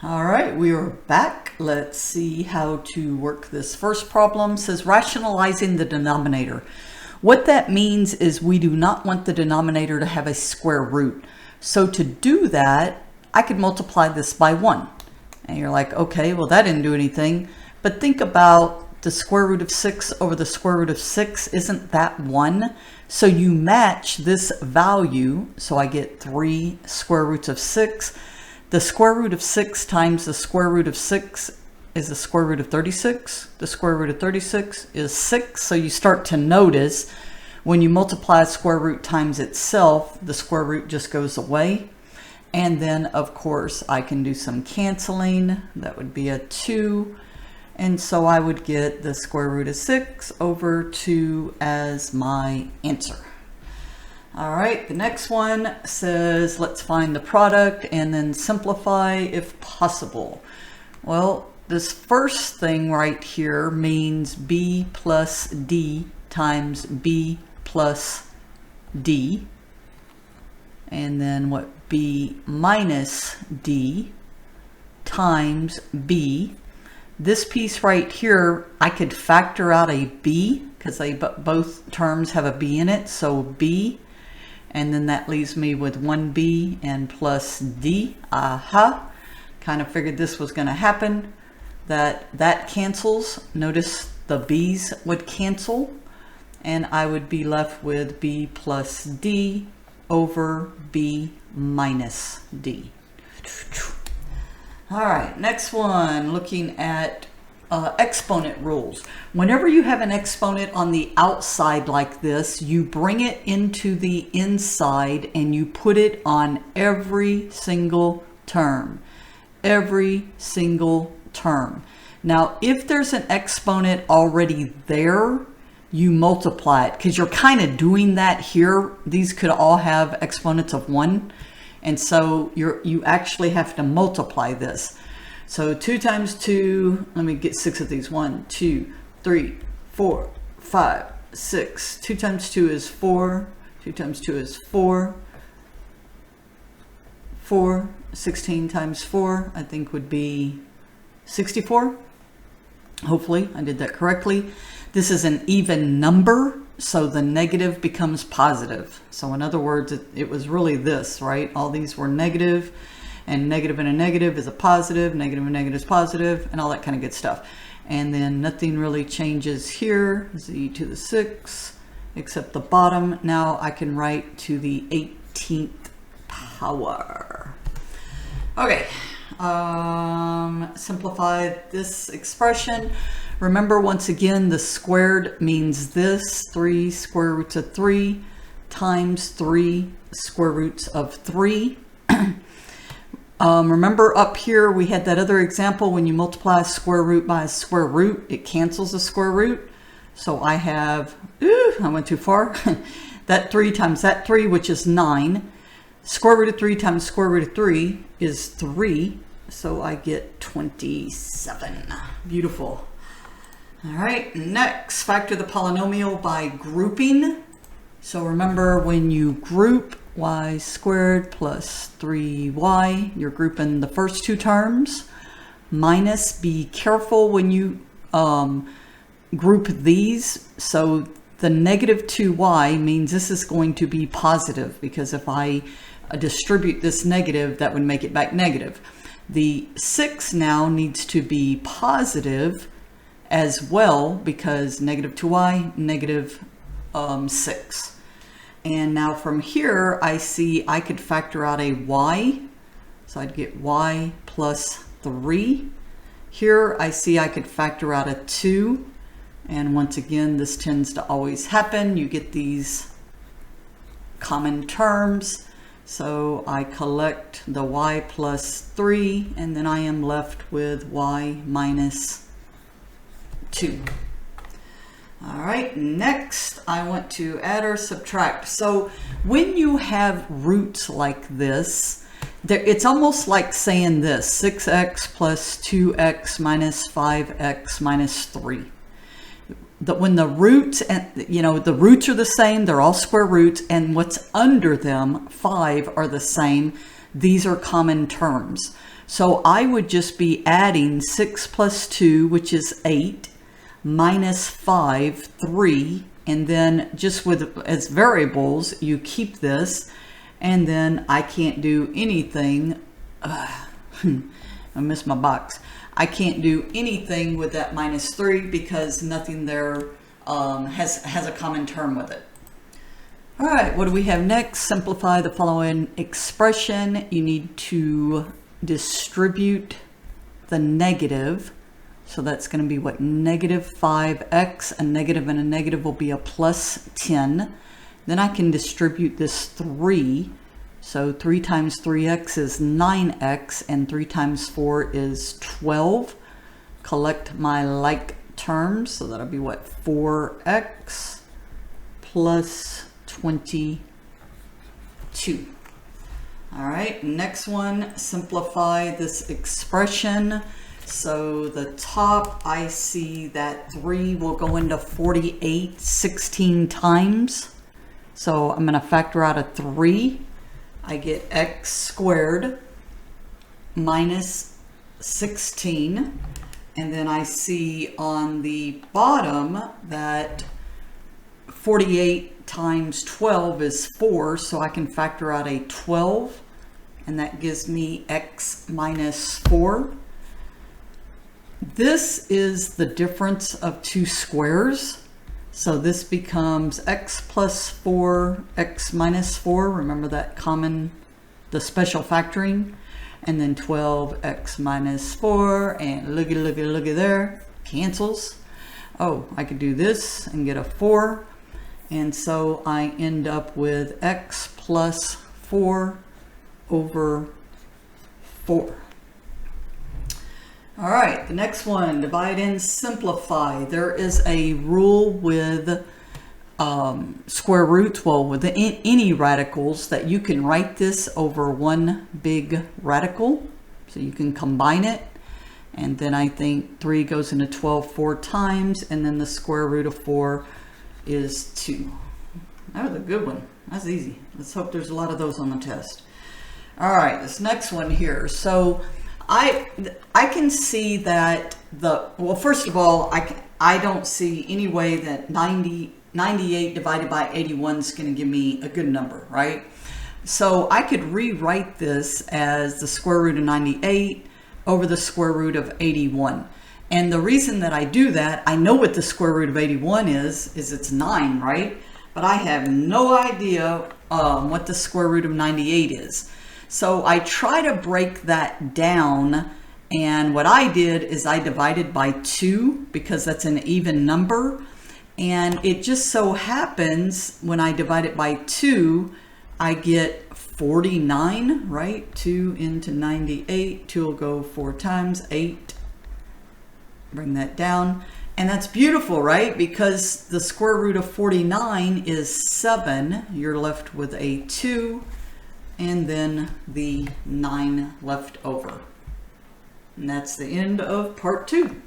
All right, we are back. Let's see how to work this first problem. It says rationalizing the denominator. What that means is we do not want the denominator to have a square root. So to do that, I could multiply this by 1. And you're like, okay, well that didn't do anything. But think about the square root of 6 over the square root of 6. Isn't that 1? So you match this value. So I get 3 square roots of 6. The square root of 6 times the square root of 6 is the square root of 36. The square root of 36 is 6. So you start to notice when you multiply a square root times itself, the square root just goes away. And then, of course, I can do some canceling. That would be a 2. And so I would get the square root of 6 over 2 as my answer. All right, the next one says, let's find the product and then simplify if possible. Well, this first thing right here means B plus D times B plus D. And then what? B minus D times B. This piece right here, I could factor out a B because they both terms have a B in it. So B. And then that leaves me with 1b and plus d. Aha! Kind of figured this was going to happen. That cancels. Notice the b's would cancel. And I would be left with b plus d over b minus d. All right, next one, looking at exponent rules. Whenever you have an exponent on the outside like this, you bring it into the inside and you put it on every single term. Every single term. Now, if there's an exponent already there, you multiply it because you're kind of doing that here. These could all have exponents of 1. And so you actually have to multiply this. So 2 times 2, let me get 6 of these. 1, 2, 3, 4, 5, 6. 2 times 2 is 4. 2 times 2 is 4. 4. 16 times 4, I think would be 64. Hopefully I did that correctly. This is an even number, so the negative becomes positive. So in other words, it was really this, right? All these were negative. And negative and a negative is a positive, negative and negative is positive, and all that kind of good stuff. And then nothing really changes here, z to the 6, except the bottom. Now I can write to the 18th power. Okay, simplify this expression. Remember, once again, the squared means this, 3 square roots of 3 times 3 square roots of 3. Remember up here we had that other example when you multiply a square root by a square root, it cancels the square root. So I have, I went too far, that 3 times that 3, which is 9. Square root of 3 times square root of 3 is 3. So I get 27. Beautiful. All right, next, factor the polynomial by grouping. So remember, when you group y squared plus 3y, you're grouping the first 2 terms. Minus, be careful when you group these. So the negative 2y means this is going to be positive, because if I distribute this negative, that would make it back negative. The 6 now needs to be positive as well, because negative 2y, negative 6. And now from here, I see I could factor out a y. So I'd get y plus 3. Here I see I could factor out a 2. And once again, this tends to always happen. You get these common terms. So I collect the y plus 3, and then I am left with y minus 2. All right, next I want to add or subtract. So when you have roots like this, it's almost like saying this, 6x plus 2x minus 5x minus 3. When the roots, and the roots are the same, they're all square roots, and what's under them, 5, are the same. These are common terms. So I would just be adding 6 plus 2, which is 8, minus 5, 3, and then just with as variables, you keep this, and then I can't do anything. I missed my box. I can't do anything with that minus 3 because nothing there has a common term with it. All right, what do we have next? Simplify the following expression. You need to distribute the negative. So that's going to be what? Negative 5x. A negative and a negative will be a plus 10. Then I can distribute this 3. So 3 times 3x is 9x, and 3 times 4 is 12. Collect my like terms. So that'll be what? 4x plus 22. All right, next one, simplify this expression. So the top, I see that 3 will go into 48 16 times. So I'm going to factor out a 3. I get x squared minus 16. And then I see on the bottom that 48 times 12 is 4, so I can factor out a 12, and that gives me x minus 4. This is the difference of two squares, so this becomes x plus 4, x minus 4, remember that common, the special factoring, and then 12x minus 4, and looky there, cancels. Oh, I could do this and get a 4. And so I end up with x plus 4 over 4. All right, the next one, divide and simplify. There is a rule with square roots, well, with any radicals, that you can write this over one big radical. So you can combine it. And then I think 3 goes into 12 4 times, and then the square root of 4 is 2. That was a good one. That's easy. Let's hope there's a lot of those on the test. All right, this next one here. So I can see that well, first of all, I don't see any way that 98 divided by 81 is going to give me a good number, right? So I could rewrite this as the square root of 98 over the square root of 81. And the reason that I do that, I know what the square root of 81 is it's 9, right? But I have no idea what the square root of 98 is. So I try to break that down, and what I did is I divided by 2 because that's an even number. And it just so happens when I divide it by 2, I get 49, right? 2 into 98, 2 will go 4 times, 8. Bring that down, and that's beautiful, right? Because the square root of 49 is 7. You're left with a 2, and then the 9 left over. And that's the end of part 2.